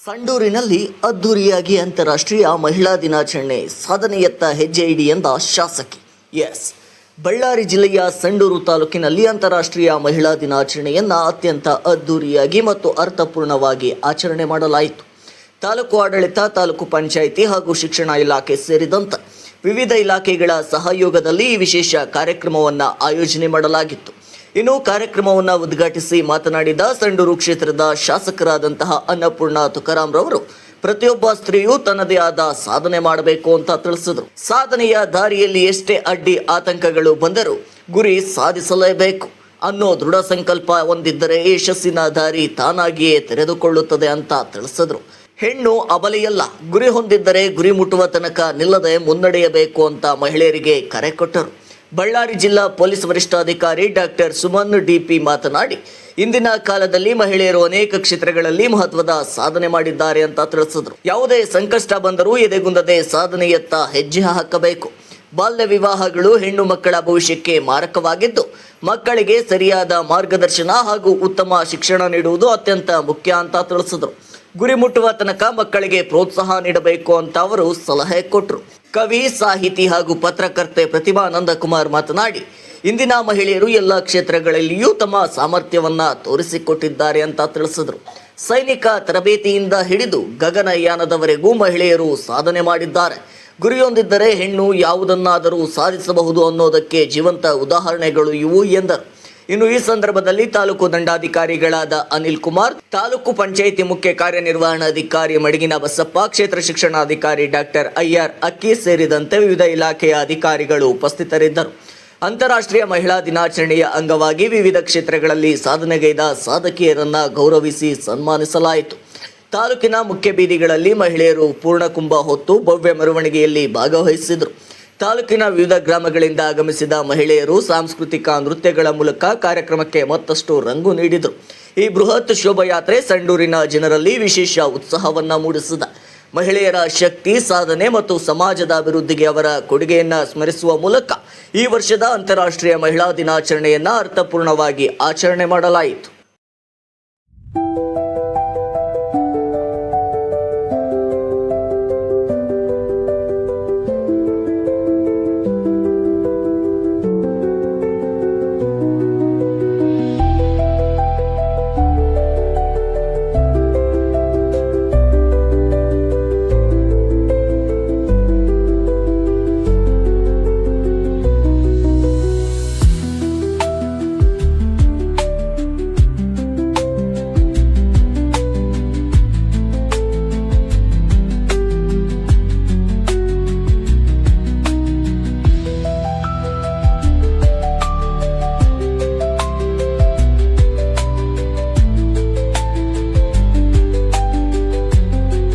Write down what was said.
ಸಂಡೂರಿನಲ್ಲಿ ಅದ್ದೂರಿಯಾಗಿ ಅಂತಾರಾಷ್ಟ್ರೀಯ ಮಹಿಳಾ ದಿನಾಚರಣೆ, ಸಾಧನೆಯತ್ತ ಹೆಜ್ಜೆ ಇಡಿ ಎಂದ ಶಾಸಕಿ. ಬಳ್ಳಾರಿ ಜಿಲ್ಲೆಯ ಸಂಡೂರು ತಾಲೂಕಿನಲ್ಲಿ ಅಂತಾರಾಷ್ಟ್ರೀಯ ಮಹಿಳಾ ದಿನಾಚರಣೆಯನ್ನು ಅತ್ಯಂತ ಅದ್ದೂರಿಯಾಗಿ ಮತ್ತು ಅರ್ಥಪೂರ್ಣವಾಗಿ ಆಚರಣೆ ಮಾಡಲಾಯಿತು. ತಾಲೂಕು ಆಡಳಿತ, ತಾಲೂಕು ಪಂಚಾಯಿತಿ ಹಾಗೂ ಶಿಕ್ಷಣ ಇಲಾಖೆ ಸೇರಿದಂತೆ ವಿವಿಧ ಇಲಾಖೆಗಳ ಸಹಯೋಗದಲ್ಲಿ ಈ ವಿಶೇಷ ಕಾರ್ಯಕ್ರಮವನ್ನು ಆಯೋಜನೆ ಮಾಡಲಾಗಿತ್ತು. ಇನ್ನು ಕಾರ್ಯಕ್ರಮವನ್ನು ಉದ್ಘಾಟಿಸಿ ಮಾತನಾಡಿದ ಸಂಡೂರು ಕ್ಷೇತ್ರದ ಶಾಸಕರಾದಂತಹ ಅನ್ನಪೂರ್ಣ ತುಕಾರಾಮ್ ರವರು ಪ್ರತಿಯೊಬ್ಬ ಸ್ತ್ರೀಯೂ ತನ್ನದೇ ಆದ ಸಾಧನೆ ಮಾಡಬೇಕು ಅಂತ ತಿಳಿಸಿದರು. ಸಾಧನೆಯ ದಾರಿಯಲ್ಲಿ ಎಷ್ಟೇ ಅಡ್ಡಿ ಆತಂಕಗಳು ಬಂದರೂ ಗುರಿ ಸಾಧಿಸಲೇಬೇಕು ಅನ್ನೋ ದೃಢ ಸಂಕಲ್ಪ ಹೊಂದಿದ್ದರೆ ಯಶಸ್ಸಿನ ದಾರಿ ತಾನಾಗಿಯೇ ತೆರೆದುಕೊಳ್ಳುತ್ತದೆ ಅಂತ ತಿಳಿಸಿದರು. ಹೆಣ್ಣು ಅಬಲೆಯಲ್ಲ, ಗುರಿ ಹೊಂದಿದ್ದರೆ ಗುರಿ ಮುಟ್ಟುವ ತನಕ ನಿಲ್ಲದೆ ಮುನ್ನಡೆಯಬೇಕು ಅಂತ ಮಹಿಳೆಯರಿಗೆ ಕರೆ ಕೊಟ್ಟರು. ಬಳ್ಳಾರಿ ಜಿಲ್ಲಾ ಪೊಲೀಸ್ ವರಿಷ್ಠಾಧಿಕಾರಿ ಡಾಕ್ಟರ್ ಸುಮನ್ ಡಿಪಿ ಮಾತನಾಡಿ, ಇಂದಿನ ಕಾಲದಲ್ಲಿ ಮಹಿಳೆಯರು ಅನೇಕ ಕ್ಷೇತ್ರಗಳಲ್ಲಿ ಮಹತ್ವದ ಸಾಧನೆ ಮಾಡಿದ್ದಾರೆ ಅಂತ ತಿಳಿಸಿದರು. ಯಾವುದೇ ಸಂಕಷ್ಟ ಬಂದರೂ ಎದೆಗುಂದದೆ ಸಾಧನೆಯತ್ತ ಹೆಜ್ಜೆ ಹಾಕಬೇಕು. ಬಾಲ್ಯ ವಿವಾಹಗಳು ಹೆಣ್ಣು ಮಕ್ಕಳ ಭವಿಷ್ಯಕ್ಕೆ ಮಾರಕವಾಗಿದ್ದು, ಮಕ್ಕಳಿಗೆ ಸರಿಯಾದ ಮಾರ್ಗದರ್ಶನ ಹಾಗೂ ಉತ್ತಮ ಶಿಕ್ಷಣ ನೀಡುವುದು ಅತ್ಯಂತ ಮುಖ್ಯ ಅಂತ ತಿಳಿಸಿದರು. ಗುರಿ ಮುಟ್ಟುವ ತನಕ ಮಕ್ಕಳಿಗೆ ಪ್ರೋತ್ಸಾಹ ನೀಡಬೇಕು ಅಂತ ಅವರು ಸಲಹೆ ಕೊಟ್ಟರು. ಕವಿ, ಸಾಹಿತಿ ಹಾಗೂ ಪತ್ರಕರ್ತೆ ಪ್ರತಿಭಾ ನಂದಕುಮಾರ್ ಮಾತನಾಡಿ, ಇಂದಿನ ಮಹಿಳೆಯರು ಎಲ್ಲ ಕ್ಷೇತ್ರಗಳಲ್ಲಿಯೂ ತಮ್ಮ ಸಾಮರ್ಥ್ಯವನ್ನ ತೋರಿಸಿಕೊಟ್ಟಿದ್ದಾರೆ ಅಂತ ತಿಳಿಸಿದರು. ಸೈನಿಕ ತರಬೇತಿಯಿಂದ ಹಿಡಿದು ಗಗನಯಾನದವರೆಗೂ ಮಹಿಳೆಯರು ಸಾಧನೆ ಮಾಡಿದ್ದಾರೆ. ಗುರಿಯೊಂದಿದ್ದರೆ ಹೆಣ್ಣು ಯಾವುದನ್ನಾದರೂ ಸಾಧಿಸಬಹುದು ಅನ್ನೋದಕ್ಕೆ ಜೀವಂತ ಉದಾಹರಣೆಗಳು ಇವು ಎಂದರು. ಇನ್ನು ಈ ಸಂದರ್ಭದಲ್ಲಿ ತಾಲೂಕು ದಂಡಾಧಿಕಾರಿಗಳಾದ ಅನಿಲ್ ಕುಮಾರ್, ತಾಲೂಕು ಪಂಚಾಯಿತಿ ಮುಖ್ಯ ಕಾರ್ಯನಿರ್ವಹಣಾಧಿಕಾರಿ ಮಡಗಿನ ಬಸಪ್ಪ, ಕ್ಷೇತ್ರ ಶಿಕ್ಷಣಾಧಿಕಾರಿ ಡಾಕ್ಟರ್ ಐಆರ್ ಅಕ್ಕಿ ಸೇರಿದಂತೆ ವಿವಿಧ ಇಲಾಖೆಯ ಅಧಿಕಾರಿಗಳು ಉಪಸ್ಥಿತರಿದ್ದರು. ಅಂತಾರಾಷ್ಟ್ರೀಯ ಮಹಿಳಾ ದಿನಾಚರಣೆಯ ಅಂಗವಾಗಿ ವಿವಿಧ ಕ್ಷೇತ್ರಗಳಲ್ಲಿ ಸಾಧನೆಗೈದ ಸಾಧಕಿಯರನ್ನ ಗೌರವಿಸಿ ಸನ್ಮಾನಿಸಲಾಯಿತು. ತಾಲೂಕಿನ ಮುಖ್ಯ ಬೀದಿಗಳಲ್ಲಿ ಮಹಿಳೆಯರು ಪೂರ್ಣಕುಂಭ ಹೊತ್ತು ಭವ್ಯ ಮೆರವಣಿಗೆಯಲ್ಲಿ ಭಾಗವಹಿಸಿದರು. ತಾಲೂಕಿನ ವಿವಿಧ ಗ್ರಾಮಗಳಿಂದ ಆಗಮಿಸಿದ ಮಹಿಳೆಯರು ಸಾಂಸ್ಕೃತಿಕ ನೃತ್ಯಗಳ ಮೂಲಕ ಕಾರ್ಯಕ್ರಮಕ್ಕೆ ಮತ್ತಷ್ಟು ರಂಗು ನೀಡಿದರು. ಈ ಬೃಹತ್ ಶೋಭಾಯಾತ್ರೆ ಸಂಡೂರಿನ ಜನರಲ್ಲಿ ವಿಶೇಷ ಉತ್ಸಾಹವನ್ನು ಮೂಡಿಸಿದ. ಮಹಿಳೆಯರ ಶಕ್ತಿ, ಸಾಧನೆ ಮತ್ತು ಸಮಾಜದ ಅಭಿವೃದ್ಧಿಗೆ ಅವರ ಕೊಡುಗೆಯನ್ನು ಸ್ಮರಿಸುವ ಮೂಲಕ ಈ ವರ್ಷದ ಅಂತಾರಾಷ್ಟ್ರೀಯ ಮಹಿಳಾ ದಿನಾಚರಣೆಯನ್ನು ಅರ್ಥಪೂರ್ಣವಾಗಿ ಆಚರಣೆ ಮಾಡಲಾಯಿತು.